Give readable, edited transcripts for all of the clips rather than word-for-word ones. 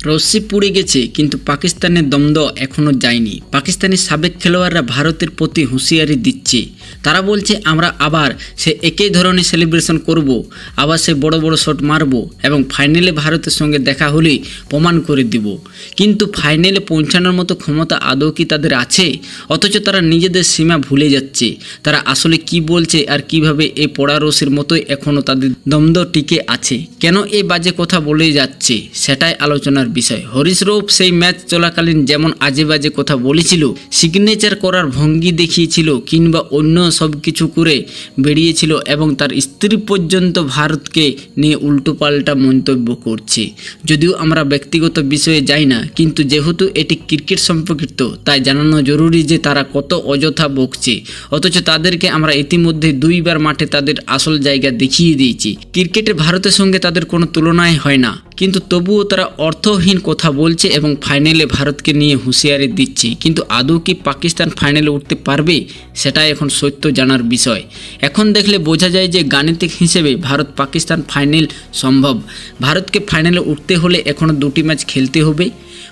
রশ্মি পুড়ে গেছে, কিন্তু পাকিস্তানের দ্বন্দ্ব এখনও যায়নি। পাকিস্তানি সাবেক খেলোয়াড়রা ভারতের প্রতি হুঁশিয়ারি দিচ্ছে। তারা বলছে আমরা আবার সে একই ধরনের সেলিব্রেশন করব, আবার সে বড় বড় শট মারব এবং ফাইনালে ভারতের সঙ্গে দেখা হলেই প্রমাণ করে দিব। কিন্তু ফাইনালে পৌঁছানোর মতো ক্ষমতা আদৌ কি তাদের আছে? অথচ তারা নিজেদের সীমা ভুলে যাচ্ছে। তারা আসলে কি বলছে আর কিভাবে এই পোড়া রশির মতোই এখনও তাদের দ্বন্দ্ব টিকে আছে? কেন এই বাজে কথা বলে যাচ্ছে সেটাই আলোচনার বিষয়। হরিশ রৌফ সেই ম্যাচ চলাকালীন যেমন আজে বাজে কথা বলেছিল, সিগনেচার করার ভঙ্গি দেখিয়েছিল কিংবা অন্য সব কিছু করে বেরিয়েছিল এবং তার স্ত্রী পর্যন্ত ভারতকে নিয়ে উল্টোপাল্টা মন্তব্য করছে। যদিও আমরা ব্যক্তিগত বিষয়ে যাই না, কিন্তু যেহেতু এটি ক্রিকেট সম্পর্কিত তাই জানানো জরুরি যে তারা কত অযথা বকছে। অথচ তাদেরকে আমরা ইতিমধ্যে 2 বার মাঠে তাদের আসল জায়গা দেখিয়ে দিয়েছি। ক্রিকেটে ভারতের সঙ্গে তাদের কোনো তুলনাই হয় না, কিন্তু তবুও তারা অর্থহীন কথা বলছে এবং ফাইনালে ভারতকে নিয়ে হুঁশিয়ারি দিচ্ছে। কিন্তু আদৌ কি পাকিস্তান ফাইনালে উঠতে পারবে সেটাই এখন সত্য জানার বিষয়। এখন দেখলে বোঝা যায় যে গাণিতিক হিসেবে ভারত পাকিস্তান ফাইনাল সম্ভব। ভারতকে ফাইনালে উঠতে হলে এখনও 2টি ম্যাচ খেলতে হবে।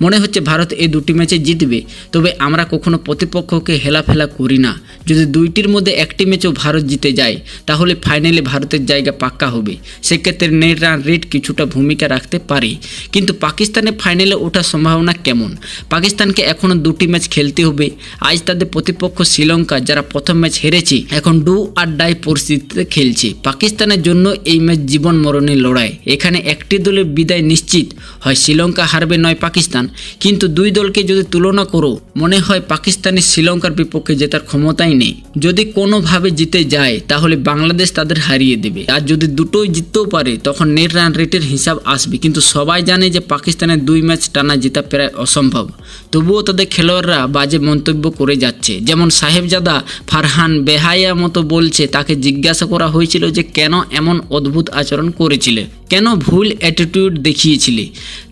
মনে হচ্ছে ভারত এই 2টি ম্যাচে জিতবে, তবে আমরা কখনো প্রতিপক্ষকে হেলাফেলা করি না। যদি 2টির মধ্যে 1টি ম্যাচও ভারত জিতে যায় তাহলে ফাইনালে ভারতের জায়গা পাক্কা হবে। সেক্ষেত্রে নেট রান রেট কিছুটা ভূমিকা রাখতে পারে। কিন্তু পাকিস্তানে ফাইনালে ওঠার সম্ভাবনা কেমন? পাকিস্তানকে এখনও 2টি ম্যাচ খেলতে হবে। আজ তাদের প্রতিপক্ষ শ্রীলঙ্কা, যারা প্রথম ম্যাচ হেরেছে, এখন ডু আর ডাই পরিস্থিতিতে খেলছে। পাকিস্তানের জন্য এই ম্যাচ জীবন মরণের লড়াই। এখানে একটি দলের বিদায় নিশ্চিত, হয় শ্রীলঙ্কা হারবে নয় পাকিস্তান। কিন্তু 2 দলকে যদি তুলনা করো, মনে হয় পাকিস্তানের শ্রীলঙ্কার বিপক্ষে জেতার ক্ষমতাই নেই। যদি কোনোভাবে জিতে যায় তাহলে বাংলাদেশ তাদের হারিয়ে দেবে, আর যদি দুটোই জিততেও পারে তখন নেট রান রেটের হিসাব আসবে। কিন্তু সবাই জানে যে পাকিস্তানের 2 ম্যাচ টানা জেতা প্রায় অসম্ভব। তবুও তাদের খেলোয়াড়রা বাজে মন্তব্য করে যাচ্ছে। যেমন সাহেবজাদা ফারহান বেহায়া মতো বলছে, তাকে জিজ্ঞাসা করা হয়েছিল যে কেন এমন অদ্ভুত আচরণ করেছিলে, কেন ভুল অ্যাটিটিউড দেখিয়েছিলে।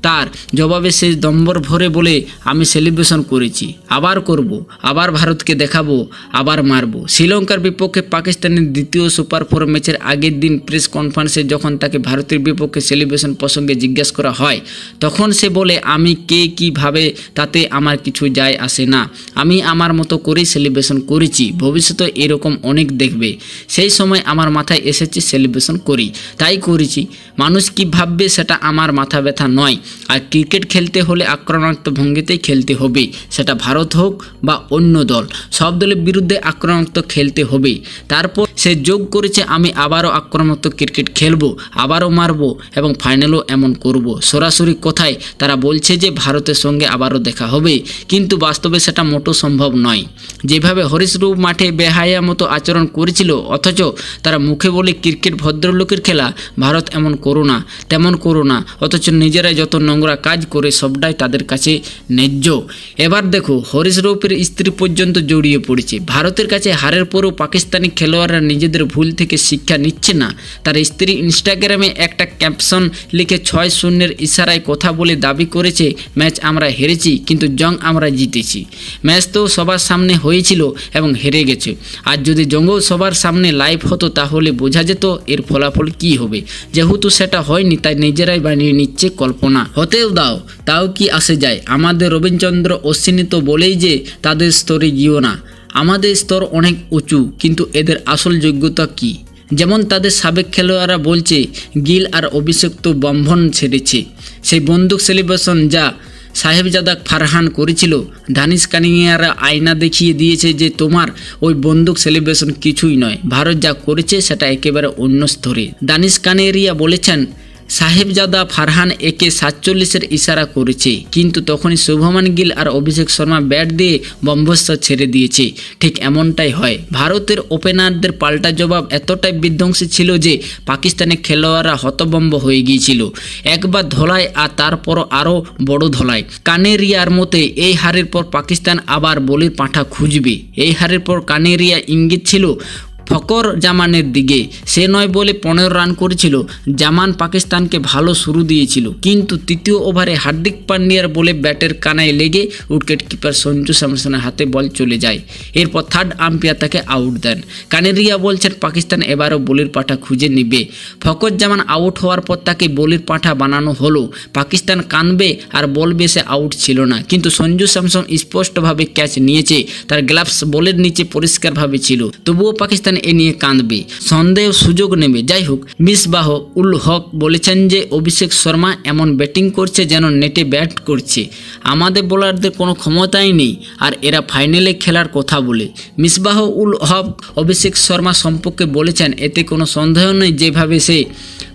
তার জবাবে সে দম্বর ভরে বলে, আমি সেলিব্রেশন করেছি, আবার করব, আবার ভারতকে দেখাবো, আবার মারব। শ্রীলঙ্কার বিপক্ষে পাকিস্তানের দ্বিতীয় সুপার 4 ম্যাচের আগের দিন প্রেস কনফারেন্সে যখন তাকে ভারতের বিপক্ষে সেলিব্রেশন প্রসঙ্গে জিজ্ঞাসা করা হয়, তখন সে বলে, আমি কে কী ভাবে তাতে আমার কিছু যায় আসে না, আমি আমার মতো করেই সেলিব্রেশন করেছি, ভবিষ্যতে এরকম অনেক দেখবে। সেই সময় আমার মাথায় এসেছে সেলিব্রেশন করি, তাই করেছি। মানুষ কী ভাববে সেটা আমার মাথা ব্যথা নয়। আর ক্রিকেট খেলতে হলে আক্রমণাত্মক ভঙ্গিতেই খেলতে হবে, সেটা ভারত হোক বা অন্য দল। সব দলের বিরুদ্ধে আক্রমণাত্মক খেলতে হবে। তারপর সে যোগ করেছে, আমি আবারও আক্রমণাত্মক ক্রিকেট খেলবো, আবারও মারবো এবং ফাইনালও এমন করব। সরাসরি কথায় তারা বলছে যে ভারতের সঙ্গে আবারও দেখা হবে, কিন্তু বাস্তবে সেটা মোটো সম্ভব নয়। যেভাবে হরিশ রৌফ মাঠে বেহায়া মতো আচরণ করেছিল, অথচ তারা মুখে বলে ক্রিকেট ভদ্রলোকের খেলা, ভারত এমন করো না, তেমন করো না, অথচ নিজেরাই যত নোংরা কাজ করে সবটাই তাদের কাছে ন্যায্য। এবার দেখো, হরিশ রৌফের স্ত্রী পর্যন্ত জড়িয়ে পড়েছে। ভারতের কাছে হারের পরেও পাকিস্তানি খেলোয়াড়রা নিজেদের ভুল থেকে শিক্ষা নিচ্ছে না। তার স্ত্রী ইনস্টাগ্রামে একটা ক্যাপশন লিখে 6-0 ইশারায় কথা বলে দাবি করেছে, ম্যাচ আমরা হেরেছি কিন্তু জং আমরা জিতেছি। ম্যাচ তো সবার সামনে হয়েছিল এবং হেরে গেছে। আর যদি জঙ্গও সবার সামনে লাইভ হতো তাহলে বোঝা যেত এর ফলাফল কি হবে। যেহেতু সেটা হয়নি তাই নিজেরাই বানিয়ে নিচ্ছে কল্পনা। হতেও দাও, তাও কি আসে যায়। আমাদের রবীন্দ্রচন্দ্র অশ্বিনী তো বলেই যে তাদের স্তরে গিয়েও না, আমাদের স্তর অনেক উঁচু, কিন্তু এদের আসল যোগ্যতা কি? যেমন তাদের সাবেক খেলোয়াড়রা বলছে, গিল আর অভিষেক তো বন্ধন ছেড়েছে। সেই বন্দুক সেলিব্রেশন যা সাহেবজাদা ফারহান করেছিল, দানিশ কানিয়ারা আয়না দেখিয়ে দিয়েছে যে তোমার ওই বন্দুক সেলিব্রেশন কিছুই নয়। ভারত যা করেছে সেটা একেবারে অন্য স্তরে। দানিশ কানেরিয়া বলেছেন, সাহেবজাদা ফারহান একে 47-এর ইশারা করেছে, কিন্তু তখনই শুভমান গিল আর অভিষেক শর্মা ব্যাট দিয়ে বম্বস্বর ছেড়ে দিয়েছে। ঠিক এমনটাই হয়। ভারতের ওপেনারদের পাল্টা জবাব এতটাই বিধ্বংসী ছিল যে পাকিস্তানের খেলোয়াড়রা হতভম্ব হয়ে গিয়েছিল। একবার ধলাই আর তারপরও আরও বড় ধলাই। কানেরিয়ার মতে এই হারের পর পাকিস্তান আবার বলির পাঁঠা খুঁজবে। এই হারের পর কানেরিয়া ইঙ্গিত ছিল ফকর জামানের দিকে। সে 9 বলে 15 রান করেছিল। জামান পাকিস্তানকে ভালো শুরু দিয়েছিল, কিন্তু তৃতীয় ওভারে হার্দিক পান্ডিয়ার বলে ব্যাটের কানায় লেগে উইকেট কিপার সঞ্জু স্যামসনের হাতে বল চলে যায়। এরপর থার্ড আম্পায়ার তাকে আউট দেন। কানেরিয়া বলছেন পাকিস্তান এবারও বলির পাঠা খুঁজে নেবে। ফকর জামান আউট হওয়ার পর তাকে বলির পাঠা বানানো হলো। পাকিস্তান কানবে আর বলবে সে আউট ছিল না, কিন্তু সঞ্জু স্যামসন স্পষ্টভাবে ক্যাচ নিয়েছে, তার গ্লাভস বলের নিচে পরিষ্কারভাবে ছিল। তবুও পাকিস্তান এ নিয়ে কাঁদবে, সন্দেহ সুযোগ নেবে। যাই হোক, মিসবাহ উল হক বলেছেন যে অভিষেক শর্মা এমন ব্যাটিং করছে যেন নেটে ব্যাট করছে। আমাদের বোলারদের কোনো ক্ষমতাই নেই, আর এরা ফাইনালে খেলার কথা বলে। মিসবাহ উল হক অভিষেক শর্মা সম্পর্কে বলেছেন, এতে কোনো সন্দেহ নেই যেভাবে সে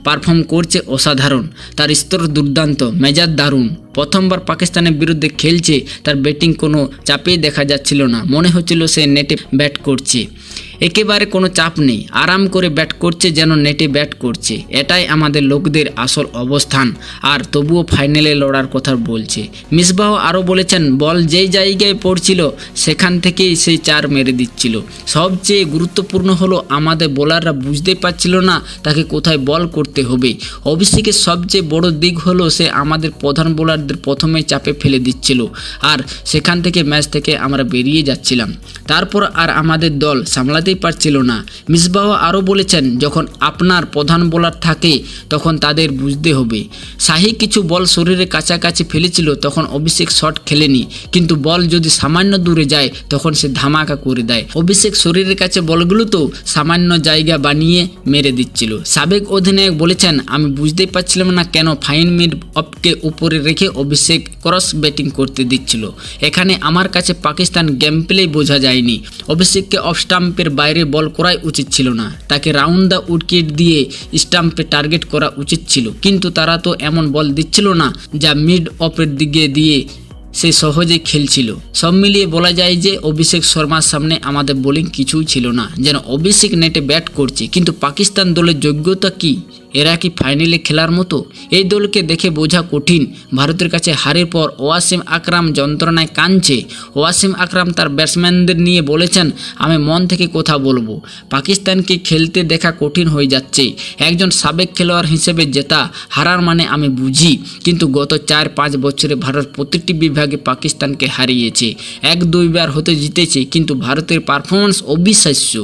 পারফর্ম করছে অসাধারণ, তার স্তর দুর্দান্ত, মেজাজ দারুণ। প্রথমবার পাকিস্তানের বিরুদ্ধে খেলছে, তার ব্যাটিং কোনো চাপেই দেখা যাচ্ছিল না, মনে হচ্ছিল সে নেটে ব্যাট করছে। একেবারে কোনো চাপ নেই, আরাম করে ব্যাট করছে যেন নেটে ব্যাট করছে। এটাই আমাদের লোকদের আসল অবস্থান, আর তবুও ফাইনালে লড়ার কথা বলছে। মিসবাহ আরও বলেছেন, বল যেই জায়গায় পড়ছিল সেখান থেকেই সেই 4 মেরে দিচ্ছিল। সবচেয়ে গুরুত্বপূর্ণ হলো আমাদের বোলাররা বুঝতেই পারছিল না তাকে কোথায় বল করতে হবে। অভিষেকের সবচেয়ে বড় দিক হলো সে আমাদের প্রধান বোলারদের প্রথমেই চাপে ফেলে দিচ্ছিল, আর সেখান থেকে ম্যাচ থেকে আমরা বেরিয়ে যাচ্ছিলাম। তারপর আর আমাদের দল সামলাতেই পারছিল না। মিসবাহ আরও বলেছেন, যখন আপনার প্রধান বোলার থাকে তখন তাদের বুঝতে হবে। শাহি কিছু বল শরীরের কাছাকাছি ফেলেছিল, তখন অভিষেক শট খেলেনি, কিন্তু বল যদি সামান্য দূরে যায় তখন সে ধামাকা করে দেয়। অভিষেক শরীরের কাছে বলগুলো তো সামান্য জায়গা বানিয়ে মেরে দিচ্ছিল। সাবেক অধিনায়ক বলেছেন, আমি বুঝতেই পারছিলাম না কেন ফাইন মিড অফকে উপরে রেখে অভিষেক ক্রস ব্যাটিং করতে দিচ্ছিল। এখানে আমার কাছে পাকিস্তান গেম প্লে বোঝা যায়নি। অভিষেককে অফ স্টাম্পের বাইরে বল করাই উচিত ছিল না, তাকে রাউন্ড দ্য উইকেট দিয়ে স্টাম্পে টার্গেট করা উচিত ছিল, কিন্তু তারা তো এমন বল দিচ্ছিল না যা মিড অফের দিকে দিয়ে সে সহজে খেলছিল। সব মিলিয়ে বলা যায় যে অভিষেক শর্মার সামনে আমাদের বোলিং কিছুই ছিল না, যেন অভিষেক নেটে ব্যাট করছে। কিন্তু পাকিস্তান দলের যোগ্যতা কি? এরা কি ফাইনালে খেলার মতো? এই দলকে দেখে বোঝা কঠিন। ভারতের কাছে হারের পর ওয়াসিম আকরাম যন্ত্রণায় কাঁদছে। ওয়াসিম আকরাম তার ব্যাটসম্যানদের নিয়ে বলেছেন, আমি মন থেকে কথা বলবো, পাকিস্তানকে খেলতে দেখা কঠিন হয়ে যাচ্ছে। একজন সাবেক খেলোয়াড় হিসেবে জেতা হারার মানে আমি বুঝি, কিন্তু গত 4-5 বছরে ভারত প্রতিটি বিভাগে পাকিস্তানকে হারিয়েছে। 1-2 বার হতে জিতেছে, কিন্তু ভারতের পারফরমেন্স অবিশ্বাস্য।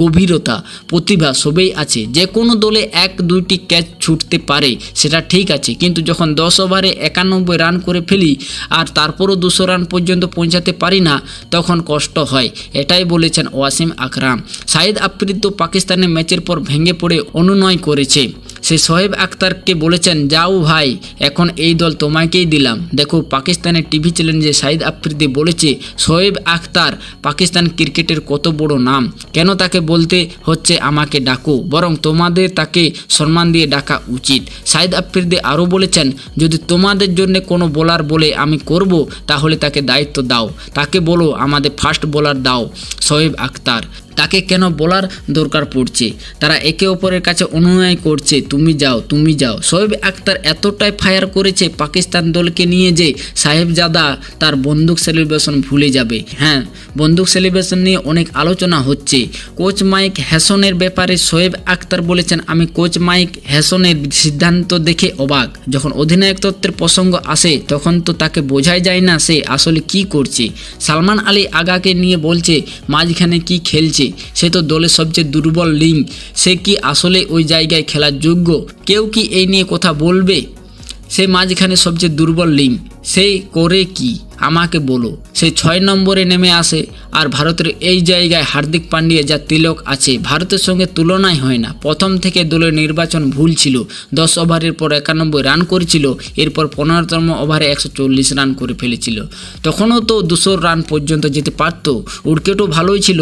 গভীরতা, প্রতিভা সবই আছে। যে কোনো দলে 1-2টি ক্যাচ ছুটতে পারে, সেটা ঠিক আছে, কিন্তু যখন 10 ওভারে 91 রান করে ফেলি আর তারপরও 200 রান পর্যন্ত পৌঁছাতে পারি না, তখন কষ্ট হয়। এটাই বলেছেন ওয়াসিম আকরাম। শাহিদ আফ্রিদি তো পাকিস্তানের ম্যাচের পর ভেঙে পড়ে অনুনয় করেছে। সে শোয়েব আখতারকে বলেছেন, যাও ভাই, এখন এই দল তোমাকেই দিলাম। দেখো, পাকিস্তানের টিভি চ্যানেলে শাহিদ আফ্রিদি বলেছে, শোয়েব আখতার পাকিস্তান ক্রিকেটের কত বড় নাম, কেন তাকে বলতে হচ্ছে আমাকে ডাকো, বরং তোমাদের তাকে সম্মান দিয়ে ডাকা উচিত। শাহিদ আফ্রিদি আরও বলেছেন, যদি তোমাদের জন্য কোনো বোলার বলে আমি করব, তাহলে তাকে দায়িত্ব দাও, তাকে বলো আমাদের ফাস্ট বোলার দাও। শোয়েব আখতার, তাকে কেন বলার দরকার পড়ছে? তারা একে অপরের কাছে অনুনয় করছে, তুমি যাও, তুমি যাও। শোয়েব আখতার এতটাই ফায়ার করেছে পাকিস্তান দলকে নিয়ে যে সাহেবজাদা তার বন্দুক সেলিব্রেশন ভুলে যাবে। হ্যাঁ, বন্দুক সেলিব্রেশন নিয়ে অনেক আলোচনা হচ্ছে। কোচ মাইক হ্যাসনের ব্যাপারে শোয়েব আখতার বলেছেন, আমি কোচ মাইক হ্যাসনের সিদ্ধান্ত দেখে অবাক। যখন অধিনায়কত্বের প্রসঙ্গ আসে তখন তো তাকে বোঝাই যায় না সে আসলে কি করছে। সালমান আলী আগাকে নিয়ে বলছে, মাঝখানে কি খেলছে? সে তো দলের সবচেয়ে দুর্বল লিঙ্ক, সে কি আসলে ওই জায়গায় খেলার যোগ্য? কেউ কি এই নিয়ে কথা বলবে? সে মাঝখানে সবচেয়ে দুর্বল লিঙ্ক, সে করে কি আমাকে বলো। সে 6 নম্বরে নেমে আসে, আর ভারতের এই জায়গায় হার্দিক পান্ডিয়া যা তিলক আছে ভারতের সঙ্গে তুলনাই হয় না। প্রথম থেকে দলের নির্বাচন ভুল ছিল। 10 ওভারের পর 91 রান করেছিল, এরপর 15তম ওভারে 140 রান করে ফেলেছিল। তখনও তো 200 রান পর্যন্ত যেতে পারত। উইকেটও ভালোই ছিল।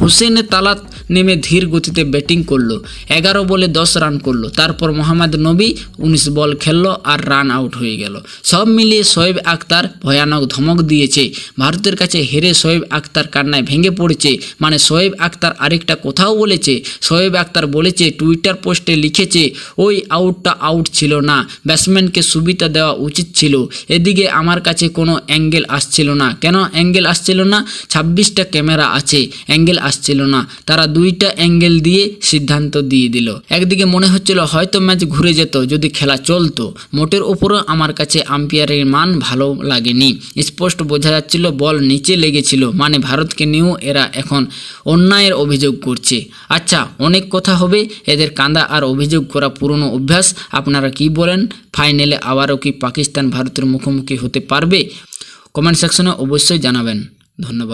হুসেনের তালাত নেমে ধীর গতিতে ব্যাটিং করলো, 11 বলে 10 রান করলো। তারপর মোহাম্মদ নবী 19 বল খেললো আর রান আউট হয়ে গেল। সব মিলিয়ে শোয়েব আখতার ভয়ানক ধমক দিয়েছে। ভারতের কাছে হেরে শোয়েব আখতার কান্নায় ভেঙে পড়েছে। মানে শোয়েব আখতার আরেকটা কথাও বলেছে। শোয়েব আখতার বলেছে, টুইটার পোস্টে লিখেছে, ওই আউটটা আউট ছিল না, ব্যাটসম্যানকে সুবিধা দেওয়া উচিত ছিল। এদিকে আমার কাছে কোনো অ্যাঙ্গেল আসছিল না। কেন অ্যাঙ্গেল আসছিল না? 26টা ক্যামেরা আছে, অ্যাঙ্গেল আসছিল না। তারা দুইটা অ্যাঙ্গেল দিয়ে সিদ্ধান্ত দিয়ে দিল। একদিকে মনে হচ্ছিল হয়তো ম্যাচ ঘুরে যেত যদি খেলা চলতো। মোটের ওপরও আমার কাছে আম্পায়ারের মান ভালো লাগেনি। স্পষ্ট বোঝা যাচ্ছিল বল নিচে লেগেছিল, মানে ভারতকে নিয়েও এরা এখন অন্যায়ের অভিযোগ করছে। আচ্ছা, অনেক কথা হবে, এদের কাঁদা আর অভিযোগ করা পুরনো অভ্যাস। আপনারা কি বলেন? ফাইনালে আবারও কি পাকিস্তান ভারতের মুখোমুখি হতে পারবে? কমেন্ট সেকশনে অবশ্যই জানাবেন। ধন্যবাদ।